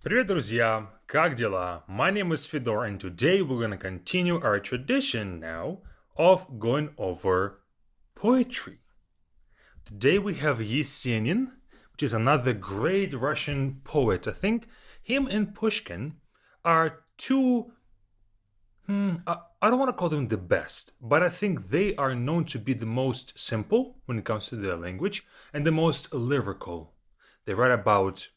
Привет, друзья! Как дела? My name is Fedor, and today we're going to continue our tradition now of going over poetry. Today we have Esenin, which is another great Russian poet. I think him and Pushkin are two. I don't want to call them the best, but I think they are known to be the most simple when it comes to their language and the most lyrical. They write about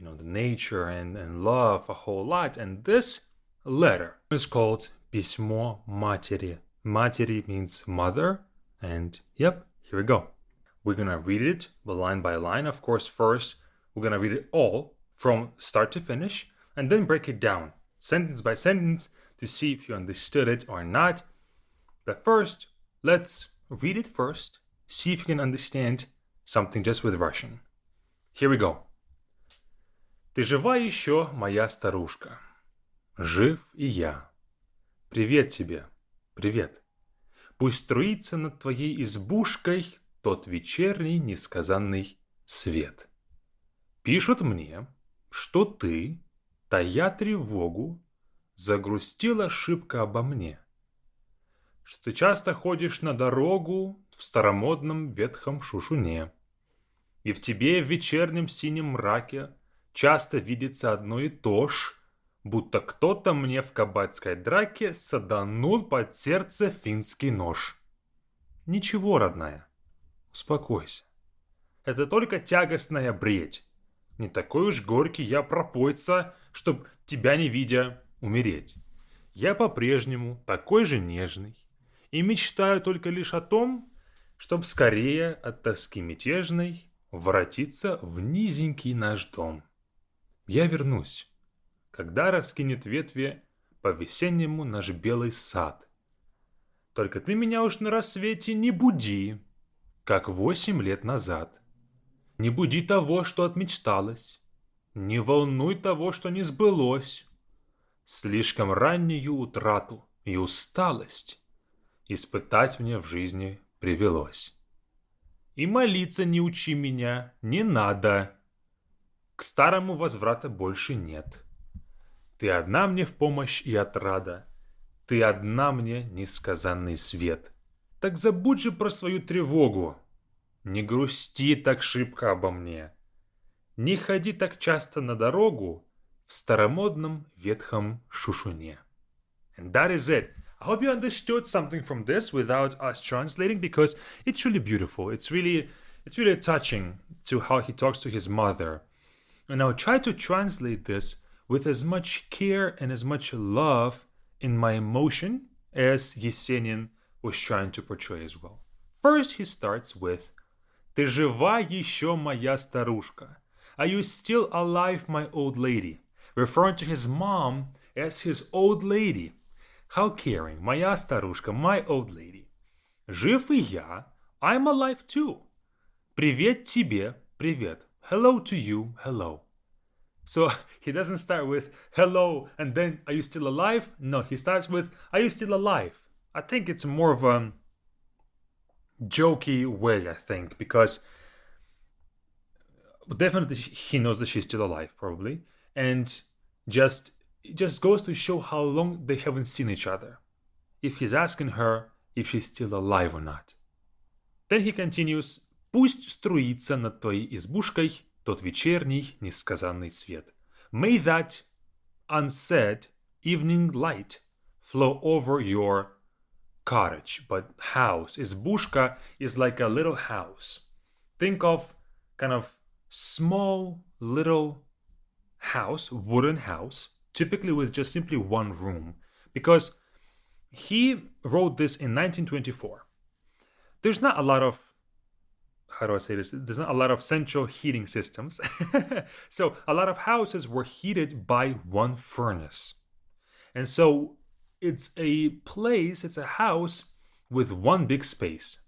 the nature and love a whole lot. And this letter is called Письмо матери. Матери means mother. And yep, here we go. We're going to read it line by line. Of course, first, we're going to read it all from start to finish and then break it down sentence by sentence to see if you understood it or not. But first, let's read it first, see if you can understand something just with Russian. Here we go. Ты жива еще, моя старушка? Жив и я. Привет тебе, привет. Пусть струится над твоей избушкой тот вечерний, несказанный свет. Пишут мне, что ты, тая тревогу, загрустила шибко обо мне. Что ты часто ходишь на дорогу в старомодном ветхом шушуне. И в тебе в вечернем синем мраке часто видится одно и то ж, будто кто-то мне в кабацкой драке саданул под сердце финский нож. Ничего, родная, успокойся. Это только тягостная бредь. Не такой уж горький я пропойца, чтоб тебя не видя умереть. Я по-прежнему такой же нежный и мечтаю только лишь о том, чтоб скорее от тоски мятежной воротиться в низенький наш дом. Я вернусь, когда раскинет ветви по-весеннему наш белый сад. Только ты меня уж на рассвете не буди, как 8 лет назад. Не буди того, что отмечталось, не волнуй того, что не сбылось. Слишком раннюю утрату и усталость испытать мне в жизни привелось. И молиться не учи меня, не надо. К старому возврата больше нет. Ты одна мне в помощь и отрада. Ты одна мне несказанный свет. Так забудь же про свою тревогу. Не грусти так шибко обо мне. Не ходи так часто на дорогу в старомодном ветхом шушуне. And that is it. I hope you understood something from this without us translating, because it's really beautiful. It's really touching to how he talks to his mother. And I'll try to translate this with as much care and as much love in my emotion as Esenin was trying to portray as well. First, he starts with «Ты жива еще, моя старушка? Are you still alive, my old lady?» Referring to his mom as his old lady. How caring. Моя старушка, my old lady. Жив и я. I'm alive too. Привет тебе, привет. Hello to you, hello. So he doesn't start with hello and then are you still alive? No, he starts with are you still alive? I think it's more of a jokey way, I think, because definitely he knows that she's still alive, probably. And it just goes to show how long they haven't seen each other. If he's asking her if she's still alive or not. Then he continues, «Пусть струится над твоей избушкой тот вечерний, несказанный свет. May that unsaid evening light flow over your cottage, but house. Избушка is like a little house. Think of kind of small little house, wooden house, typically with just simply one room, because he wrote this in 1924. There's not a lot of, how do I say this? There's not a lot of central heating systems. So a lot of houses were heated by one furnace. And so it's a house with one big space.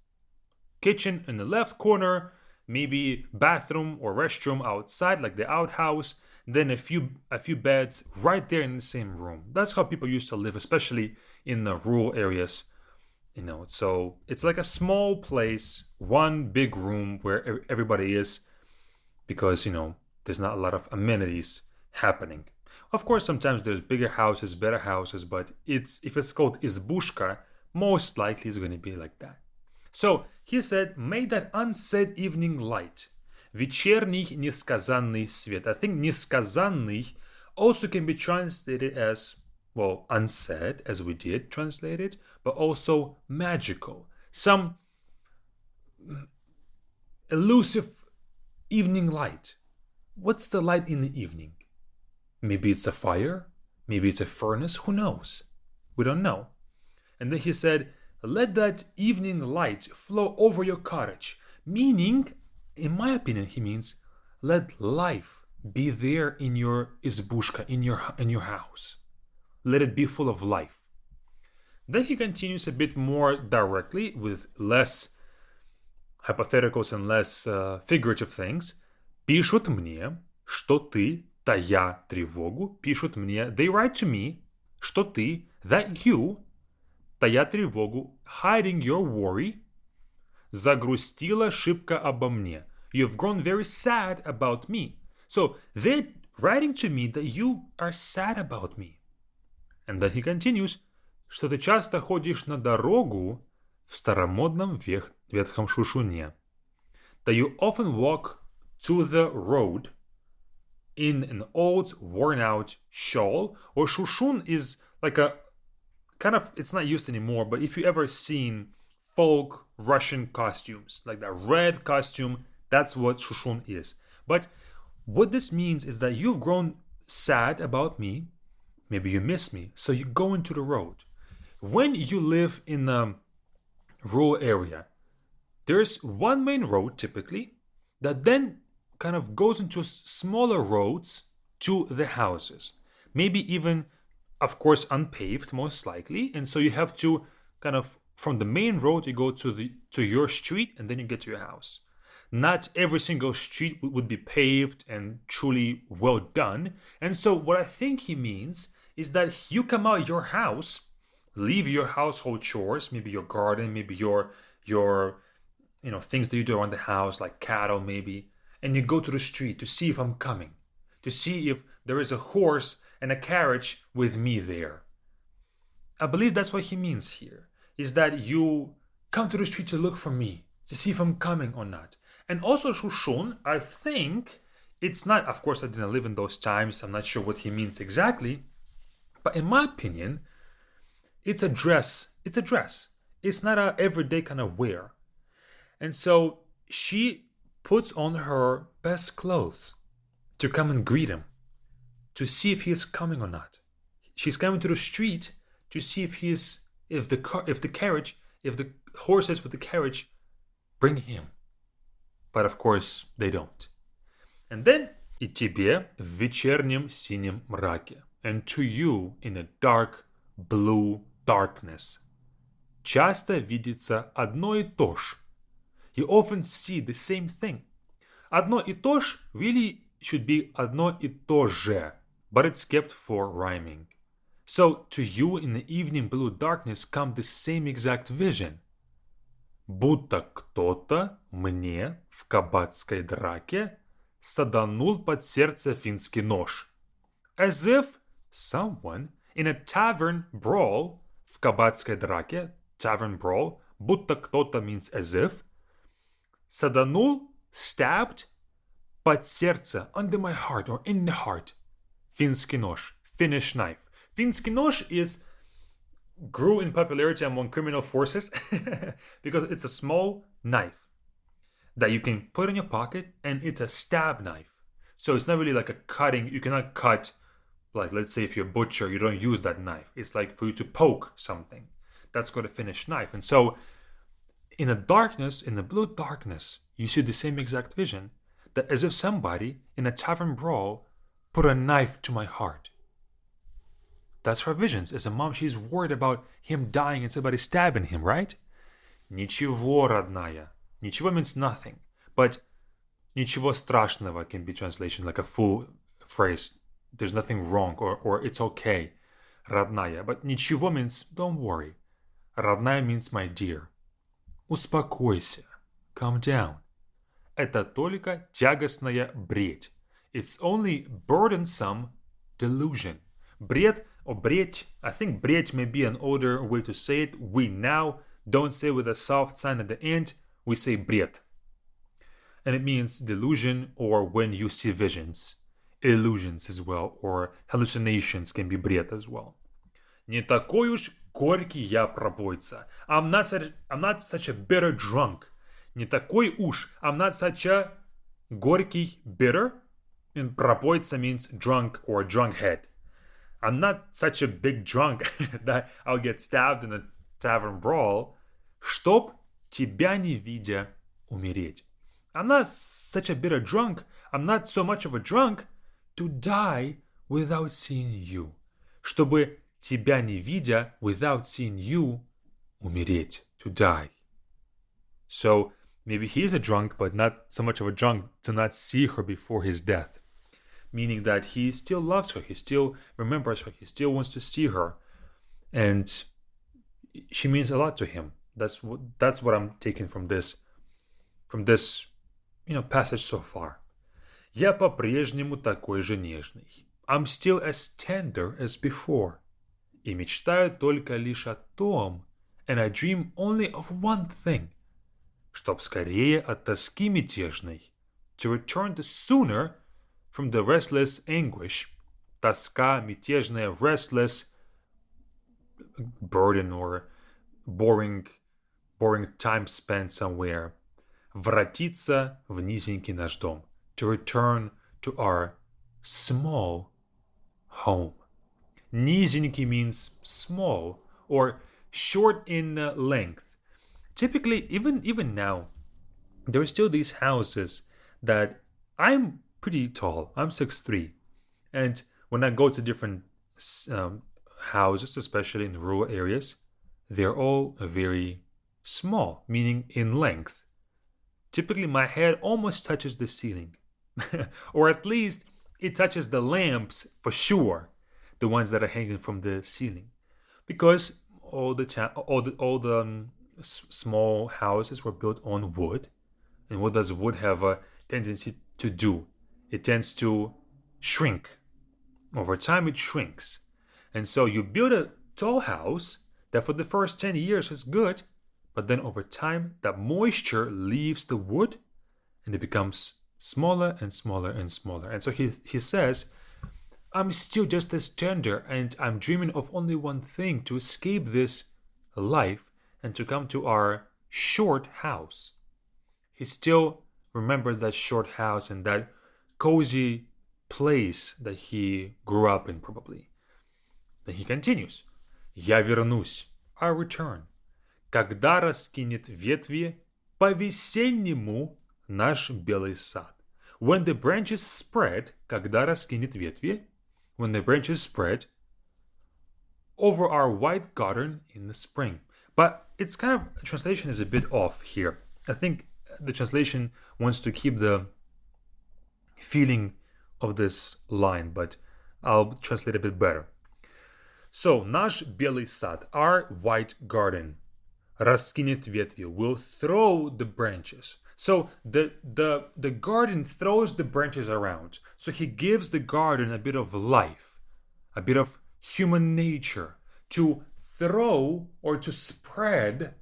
Kitchen in the left corner, maybe bathroom or restroom outside, like the outhouse, then a few beds right there in the same room. That's how people used to live, especially in the rural areas. So it's like a small place, one big room where everybody is, because there's not a lot of amenities happening. Of course, sometimes there's bigger houses, better houses, but if it's called избушка, most likely it's going to be like that. So he said, may that unsaid evening light, вечерний несказанный свет. I think несказанный also can be translated as, well, unsaid, as we did translate it, but also magical. Some elusive evening light. What's the light in the evening? Maybe it's a fire, maybe it's a furnace, who knows? We don't know. And then he said, let that evening light flow over your cottage. Meaning, in my opinion, he means, let life be there in your избушка, in your house. Let it be full of life. Then he continues a bit more directly with less hypotheticals and less figurative things. Пишут мне, что ты, тая тревогу. Пишут мне, they write to me, что ты, that you, тая тревогу, hiding your worry. Загрустила шибко обо мне. You've grown very sad about me. So they're writing to me that you are sad about me. And then he continues, что ты часто ходишь на дорогу в старомодном ветхом шушуне. That you often walk to the road in an old, worn-out shawl. Or shushun is like a kind of, it's not used anymore, but if you ever seen folk Russian costumes, like that red costume, that's what shushun is. But what this means is that you've grown sad about me, maybe you miss me, so you go into the road. When you live in a rural area, there's one main road typically that then kind of goes into smaller roads to the houses. Maybe even, of course, unpaved most likely. And so you have to kind of, from the main road, you go to your street and then you get to your house. Not every single street would be paved and truly well done. And so what I think he means is that you come out your house, leave your household chores, maybe your garden, maybe your things that you do around the house, like cattle maybe, and you go to the street to see if I'm coming, to see if there is a horse and a carriage with me there. I believe that's what he means here, is that you come to the street to look for me, to see if I'm coming or not. And also shushun, I think it's not, of course I didn't live in those times, I'm not sure what he means exactly, but in my opinion, it's a dress. It's a dress. It's not a everyday kind of wear. And so she puts on her best clothes to come and greet him, to see if he is coming or not. She's coming to the street to see if the horses with the carriage bring him. But of course they don't. And then и тебе в вечернем синем мраке, and to you in a dark blue darkness. Часто видится одно и то же. You often see the same thing. Одно и то же really should be одно и то же, but it's kept for rhyming. So to you in the evening blue darkness come the same exact vision. Будто кто-то мне в кабацкой драке саданул под сердце финский нож. As if someone in a tavern brawl, в кабацкой драке, tavern brawl, будто кто-то means as if, саданул, stabbed, под сердце, under my heart or in the heart, финский нож, Finnish knife. Финский нож grew in popularity among criminal forces because it's a small knife that you can put in your pocket, and it's a stab knife. So it's not really like a cutting. You cannot cut, like let's say if you're a butcher, you don't use that knife. It's like for you to poke something. That's called a Finnish knife. And so in the darkness, in the blue darkness, you see the same exact vision, that as if somebody in a tavern brawl put a knife to my heart. That's her visions. As a mom, she's worried about him dying and somebody stabbing him, right? Ничего, родная. Ничего means nothing. But ничего страшного can be translation like a full phrase. There's nothing wrong or it's okay. Родная. But ничего means don't worry. Родная means my dear. Успокойся. Calm down. Это только тягостная бредь. It's only burdensome delusion. Бред or бредь, I think бредь may be an older way to say it. We now don't say with a soft sign at the end, we say бред. And it means delusion or when you see visions. Illusions as well, or hallucinations can be бред as well. Не такой уж горький я пропойца. I'm not such a bitter drunk. Не такой уж. I'm not such a горький, bitter. And пропойца means drunk or drunkhead. I'm not such a big drunk that I'll get stabbed in a tavern brawl. Чтоб тебя не видя умереть. I'm not such a bitter drunk. I'm not so much of a drunk to die without seeing you. Чтобы тебя не видя, without seeing you, умереть, to die. So maybe he is a drunk, but not so much of a drunk to not see her before his death. Meaning that he still loves her, he still remembers her, he still wants to see her. And she means a lot to him. That's what I'm taking from this passage so far. Я по-прежнему такой же нежный. I'm still as tender as before. И мечтаю только лишь о том, and I dream only of one thing, чтоб скорее от тоски мятежной, to return the sooner from the restless anguish, тоска мятежная, restless, burden or boring time spent somewhere, вратиться в низенький наш дом, to return to our small home. Низенький means small or short in length. Typically, even now, there are still these houses that I'm pretty tall. I'm 6'3", and when I go to different houses, especially in rural areas, they're all very small, meaning in length. Typically, my head almost touches the ceiling, or at least it touches the lamps for sure, the ones that are hanging from the ceiling, because all the small houses were built on wood, and what does wood have a tendency to do? It tends to shrink. Over time, it shrinks, and so you build a tall house that for the first 10 years is good, but then over time, that moisture leaves the wood, and it becomes smaller and smaller and smaller. And so he says, I'm still just as tender, and I'm dreaming of only one thing, to escape this life and to come to our short house. He still remembers that short house and that cozy place that he grew up in, probably. Then he continues. Я вернусь, I return. Когда раскинет ветви по-весеннему наш белый сад. When the branches spread, когда раскинет ветви, when the branches spread over our white garden in the spring. But it's kind of, translation is a bit off here. I think the translation wants to keep the feeling of this line, but I'll translate a bit better. So, наш белый сад, our white garden, раскинет ветви, will throw the branches. So the garden throws the branches around. So he gives the garden a bit of life, a bit of human nature, to throw or to spread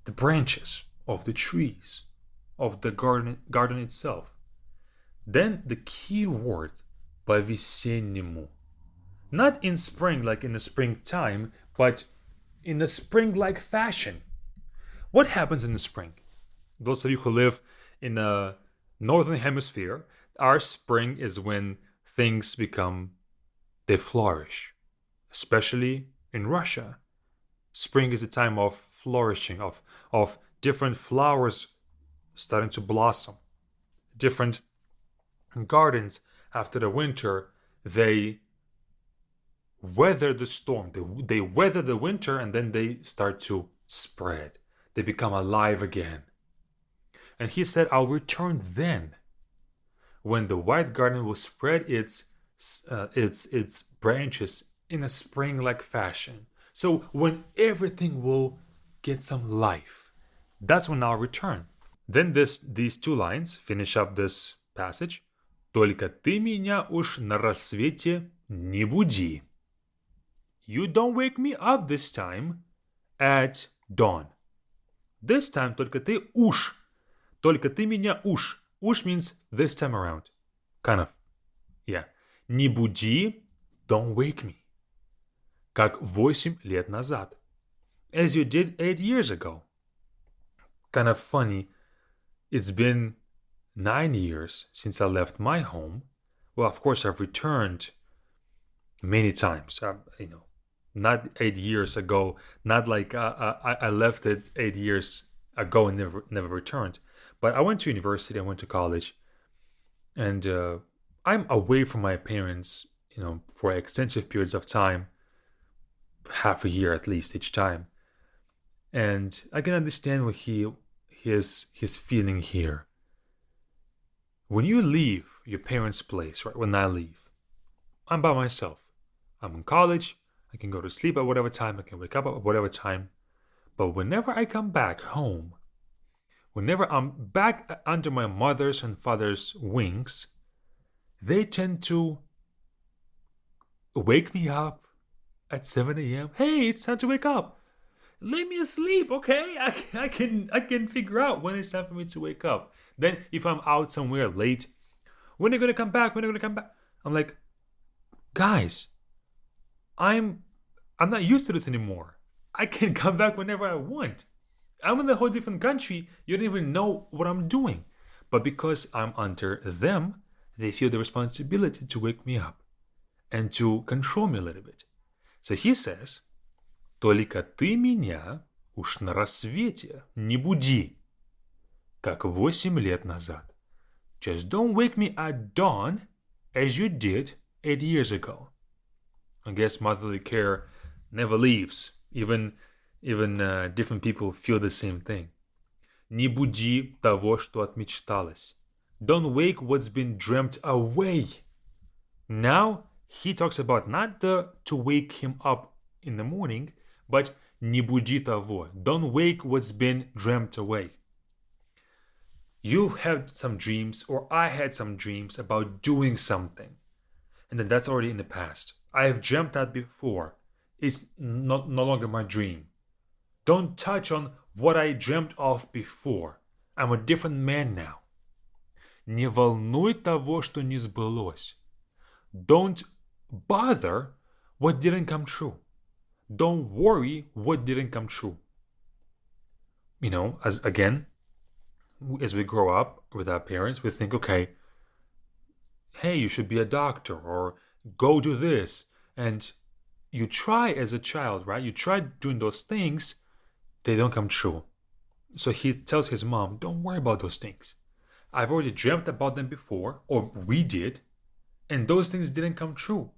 the branches of the trees, of the garden itself. Then the key word, по-весеннему. Not in spring like in the springtime, but in a spring-like fashion. What happens in the spring? Those of you who live in the northern hemisphere, our spring is when things they flourish. Especially in Russia. Spring is a time of flourishing, of different flowers starting to blossom. Different gardens after the winter, they weather the storm. They weather the winter and then they start to spread. They become alive again. And he said, I'll return then, when the white garden will spread its branches in a spring-like fashion. So when everything will get some life, that's when I'll return. Then these two lines finish up this passage. Только ты меня уж на рассвете не буди. You don't wake me up this time at dawn. This time только ты уж. Только ты меня уж. Уж means this time around. Kind of. Yeah. Не буди, don't wake me. Как 8 лет назад. As you did 8 years ago. Kind of funny. It's been 9 years since I left my home. Well, of course, I've returned many times. Not 8 years ago. Not like I left it 8 years ago and never returned. But I went to university. I went to college, and I'm away from my parents, for extensive periods of time, half a year at least each time. And I can understand what he's feeling here. When you leave your parents' place, right? When I leave, I'm by myself. I'm in college. I can go to sleep at whatever time. I can wake up at whatever time. But whenever I come back home, whenever I'm back under my mother's and father's wings, they tend to wake me up at 7 a.m. Hey, it's time to wake up. Let me asleep, okay? I can figure out when it's time for me to wake up. Then if I'm out somewhere late, when are you gonna come back? When are you gonna come back? I'm like, guys, I'm not used to this anymore. I can come back whenever I want. I'm in a whole different country. You don't even know what I'm doing. But because I'm under them, they feel the responsibility to wake me up and to control me a little bit. So he says, только ты меня уж на рассвете не буди, как 8 лет назад. Just don't wake me at dawn as you did 8 years ago. I guess motherly care never leaves. Even different people feel the same thing. Не буди того, что отмечталось. Don't wake what's been dreamt away. Now he talks about not to wake him up in the morning, but не буди того. Don't wake what's been dreamt away. You've had some dreams, or I had some dreams about doing something, and then that's already in the past. I have dreamt that before. It's no longer my dream. Don't touch on what I dreamt of before. I'm a different man now. Не волнуй того, что не сбылось. Don't bother what didn't come true. Don't worry what didn't come true. As we grow up with our parents, we think, okay, hey, you should be a doctor, or go do this. And you try as a child, right? You try doing those things, they don't come true. So he tells his mom, don't worry about those things. I've already dreamt about them before, or we did, and those things didn't come true.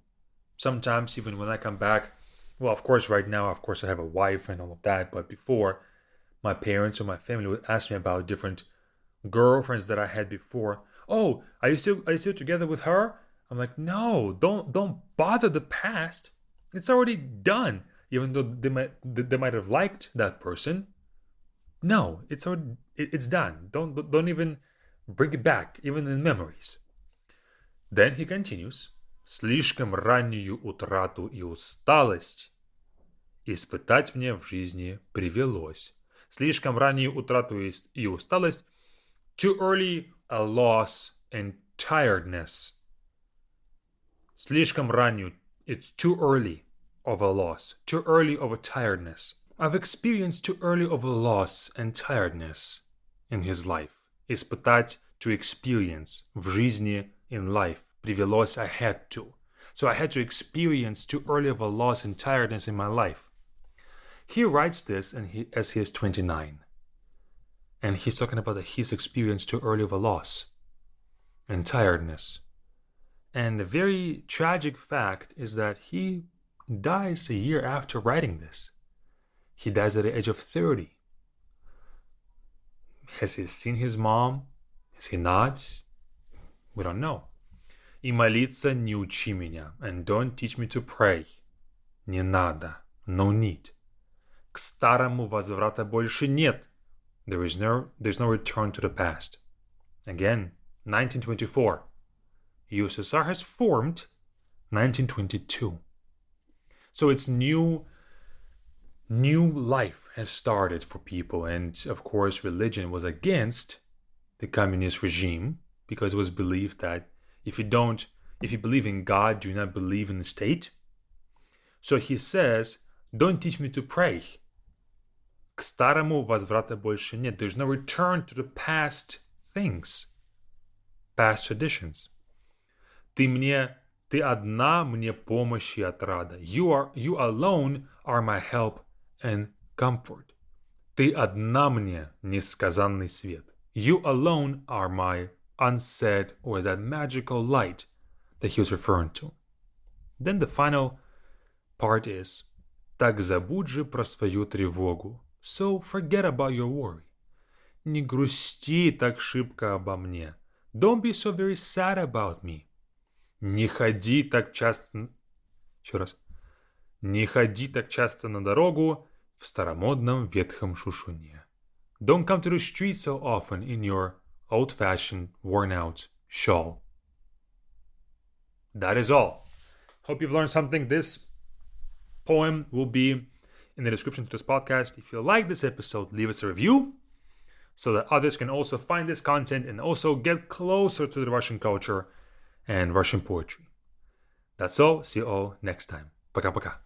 Sometimes even when I come back, well, of course, right now, of course, I have a wife and all of that, but before, my parents or my family would ask me about different girlfriends that I had before. Oh, are you still together with her? I'm like, no, don't bother the past. It's already done. Even though they might have liked that person. No, it's done. Don't even bring it back, even in memories. Then he continues. Слишком раннюю утрату и усталость испытать мне в жизни привелось. Слишком раннюю утрату и усталость. Too early a loss and tiredness. Слишком раннюю. It's too early of a loss. Too early of a tiredness. I've experienced too early of a loss and tiredness in his life. Испытать, to experience. В жизни, in life. Привелось, I had to. So I had to experience too early of a loss and tiredness in my life. He writes this as he is 29. And he's talking about that he's experienced too early of a loss and tiredness. And the very tragic fact is that he dies a year after writing this. He dies at the age of 30. Has he seen his mom? Has he not? We don't know. И молиться не учи меня. And don't teach me to pray. Не надо. No need. К старому возврата больше нет. There's no return to the past. Again, 1924. USSR has formed 1922. So it's new life has started for people, and of course religion was against the communist regime because it was believed that if you believe in God, do not believe in the state. So he says, don't teach me to pray. К старому возврата больше нет. There's no return to the past things, past traditions. Ты одна мне помощь и отрада. You alone are my help and comfort. Ты одна мне несказанный свет. You alone are my unsaid, or that magical light that he was referring to. Then the final part is, так забудь же про свою тревогу. So forget about your worry. Не грусти так шибко обо мне. Don't be so very sad about me. Не ходи так часто... Еще раз. Не ходи так часто на дорогу в старомодном ветхом шушуне. Don't come to the street so often in your old-fashioned, worn-out shawl. That is all. Hope you've learned something. This poem will be in the description to this podcast. If you like this episode, leave us a review so that others can also find this content and also get closer to the Russian culture and Russian poetry. That's all. See you all next time. Пока-пока.